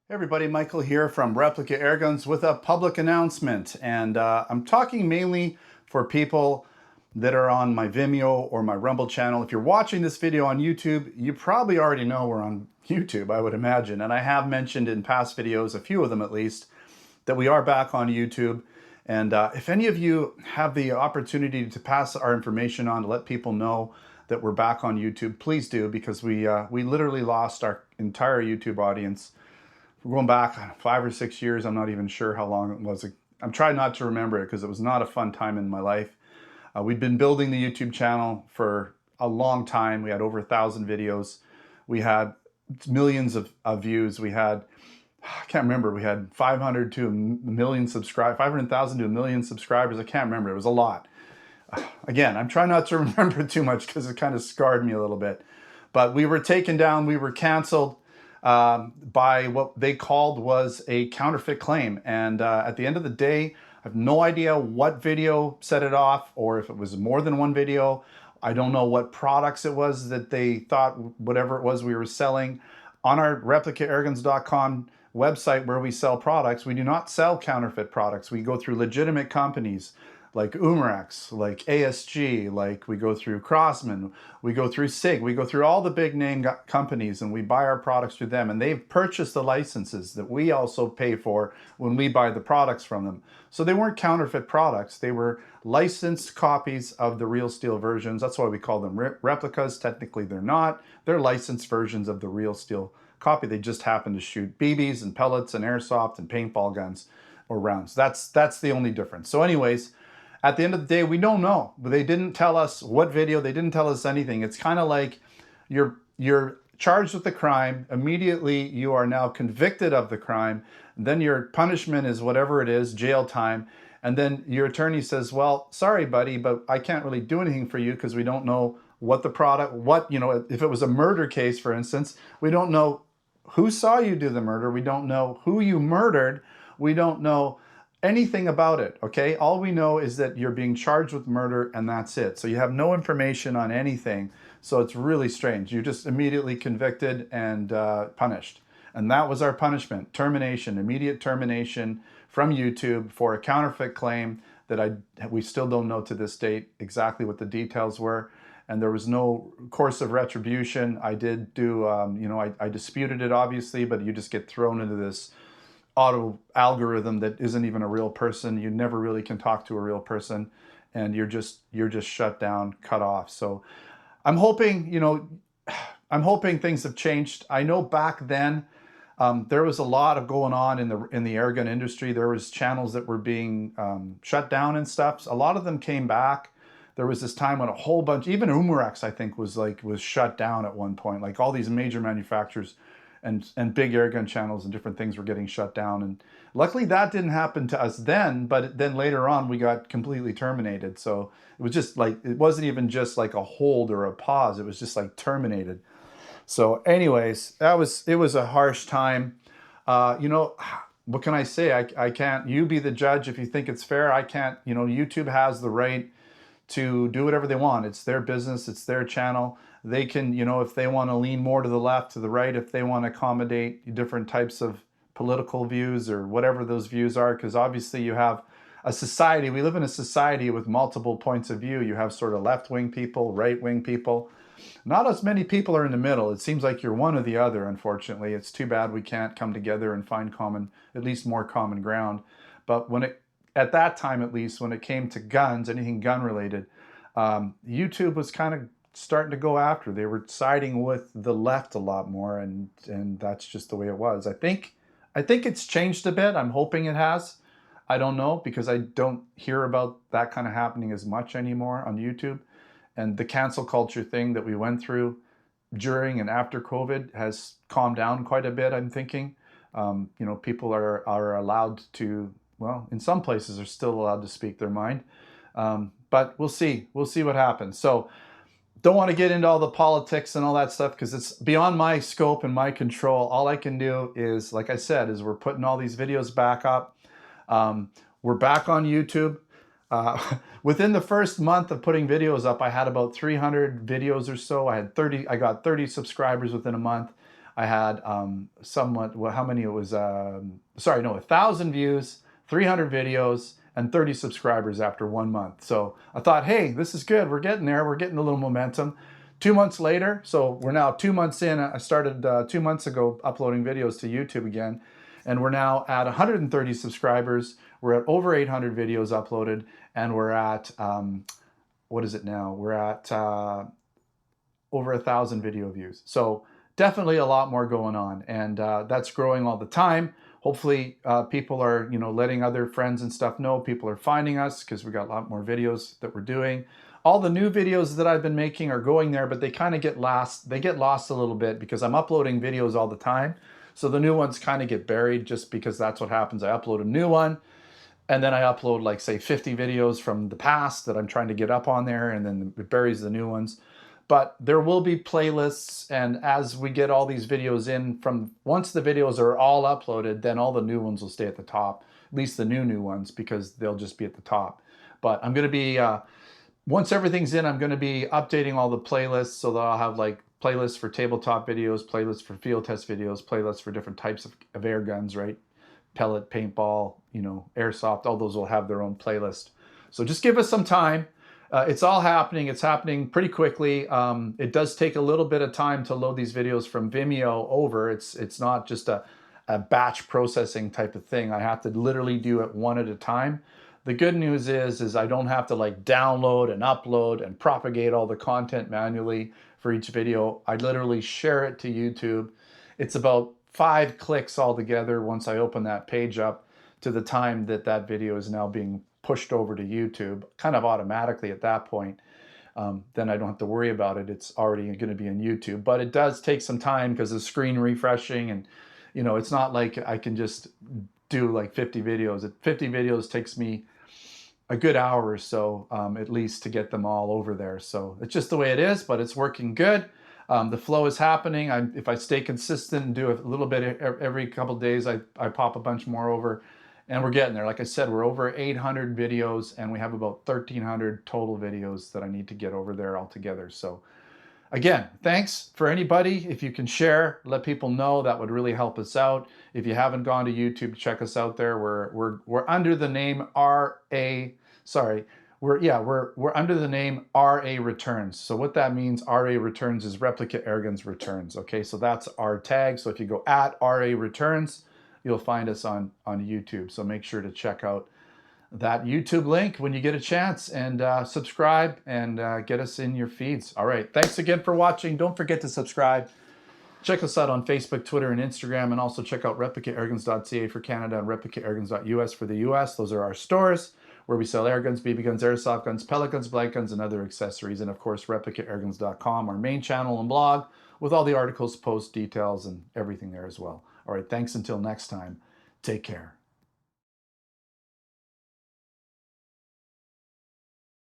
Hey everybody, Michael here from Replica Airguns with a public announcement. And I'm talking mainly for people that are on my Vimeo or my Rumble channel. If you're watching this video on YouTube, you probably already know we're on YouTube, I would imagine. And I have mentioned in past videos, a few of them at least, that we are back on YouTube. And if any of you have the opportunity to pass our information on to let people know that we're back on YouTube, please do, because we literally lost our entire YouTube audience. We're going back 5 or 6 years. I'm not even sure how long it was. I'm trying not to remember it because it was not a fun time in my life. We'd been building the YouTube channel for a long time. We had over 1,000 videos. We had millions of views. We had, I can't remember, we had 500 to a million subscribers, 500,000 to a million subscribers. I can't remember. It was a lot. Again, I'm trying not to remember too much because it kind of scarred me a little bit. But we were taken down. We were canceled by what they called was a counterfeit claim. And at the end of the day, I have no idea what video set it off or if it was more than one video. I don't know what products it was that they thought, whatever it was we were selling. On our replicaairguns.com website where we sell products, we do not sell counterfeit products. We go through legitimate companies like Umrex, like ASG, like we go through Crossman, we go through SIG, we go through all the big name companies and we buy our products through them, and they've purchased the licenses that we also pay for when we buy the products from them. So they weren't counterfeit products, they were licensed copies of the real steel versions. That's why we call them replicas. Technically they're not. They're licensed versions of the real steel copy. They just happen to shoot BBs and pellets and airsoft and paintball guns or rounds. That's the only difference. So anyways, at the end of the day, we don't know. They didn't tell us what video. They didn't tell us anything. It's kind of like you're charged with the crime. Immediately, you are now convicted of the crime. Then your punishment is whatever it is, jail time. And then your attorney says, well, sorry, buddy, but I can't really do anything for you because we don't know what the product, if it was a murder case, for instance, we don't know who saw you do the murder. We don't know who you murdered. We don't know anything about it, okay? All we know is that you're being charged with murder and that's it. So you have no information on anything. So it's really strange. You're just immediately convicted and punished. And that was our punishment, termination, immediate termination from YouTube for a counterfeit claim that we still don't know to this date exactly what the details were. And there was no course of retribution. I did do, I disputed it obviously, but you just get thrown into this auto algorithm that isn't even a real person. You never really can talk to a real person, and you're just shut down, cut off. So I'm hoping, I'm hoping things have changed. I know back then there was a lot of going on in the airgun industry. There was channels that were being shut down and stuff. So a lot of them came back. There was this time when a whole bunch, even Umrex, I think, was shut down at one point. Like all these major manufacturers and big airgun channels and different things were getting shut down. And luckily that didn't happen to us then, but then later on we got completely terminated. So it was just like, it wasn't even just like a hold or a pause. It was just like terminated. So anyways, it was a harsh time. What can I say? I can't, you be the judge if you think it's fair. I can't, YouTube has the right to do whatever they want. It's their business, it's their channel. They can, if they want to lean more to the left, to the right, if they want to accommodate different types of political views or whatever those views are, because obviously you have a society, we live in a society with multiple points of view. You have sort of left-wing people, right-wing people. Not as many people are in the middle. It seems like you're one or the other, unfortunately. It's too bad we can't come together and find at least more common ground. But at that time, at least, when it came to guns, anything gun related, YouTube was kind of starting to go after. They were siding with the left a lot more, and that's just the way it was. I think it's changed a bit. I'm hoping it has. I don't know, because I don't hear about that kind of happening as much anymore on YouTube. And the cancel culture thing that we went through during and after COVID has calmed down quite a bit, I'm thinking. People are allowed to, well, in some places are still allowed to speak their mind. But we'll see. We'll see what happens. So don't want to get into all the politics and all that stuff because it's beyond my scope and my control. All I can do is, like I said, is we're putting all these videos back up. We're back on YouTube. Within the first month of putting videos up, I had about 300 videos or so. I got 30 subscribers within a month. I had somewhat, well, how many it was, sorry, no, 1,000 views, 300 videos, and 30 subscribers after 1 month. So I thought, hey, this is good. We're getting there. We're getting a little momentum. 2 months later, so we're now 2 months in. I started 2 months ago uploading videos to YouTube again, and we're now at 130 subscribers. We're at over 800 videos uploaded, and we're at, what is it now? We're at over 1,000 video views. So definitely a lot more going on, and that's growing all the time. Hopefully people are, letting other friends and stuff know. People are finding us because we got a lot more videos that we're doing. All the new videos that I've been making are going there, but they kind of get lost. They get lost a little bit because I'm uploading videos all the time. So the new ones kind of get buried just because that's what happens. I upload a new one, and then I upload, like, say, 50 videos from the past that I'm trying to get up on there, and then it buries the new ones. But there will be playlists, and as we get all these videos in, from once the videos are all uploaded, then all the new ones will stay at the top, at least the new ones, because they'll just be at the top. But I'm going to be, once everything's in, I'm going to be updating all the playlists so that I'll have, like, playlists for tabletop videos, playlists for field test videos, playlists for different types of air guns, right? Pellet, paintball, airsoft, all those will have their own playlist. So just give us some time. It's all happening. It's happening pretty quickly. It does take a little bit of time to load these videos from Vimeo over. It's not just a batch processing type of thing. I have to literally do it one at a time. The good news is I don't have to, like, download and upload and propagate all the content manually for each video. I literally share it to YouTube. It's about 5 clicks altogether once I open that page up to the time that that video is now being pushed over to YouTube, kind of automatically at that point. Then I don't have to worry about it. It's already going to be in YouTube. But it does take some time because of screen refreshing, and it's not like I can just do like 50 videos. 50 videos takes me a good hour or so, at least, to get them all over there. So it's just the way it is, but it's working good. The flow is happening. If I stay consistent and do a little bit every couple of days, I pop a bunch more over, and we're getting there. Like I said, we're over 800 videos, and we have about 1,300 total videos that I need to get over there altogether. So again, thanks for anybody. If you can share, let people know, that would really help us out. If you haven't gone to YouTube, check us out there. We're under the name we're under the name RA Returns. So what that means, RA Returns, is Replica Airguns Returns. Okay, so that's our tag. So if you go at RA Returns, you'll find us on YouTube. So make sure to check out that YouTube link when you get a chance, and subscribe and get us in your feeds. All right, thanks again for watching. Don't forget to subscribe. Check us out on Facebook, Twitter, and Instagram, and also check out replicaairguns.ca for Canada and replicaairguns.us for the US. Those are our stores where we sell air guns, BB guns, airsoft guns, pellet guns, blank guns, and other accessories. And of course, replicaairguns.com, our main channel and blog, with all the articles, posts, details, and everything there as well. All right, thanks until next time. Take care.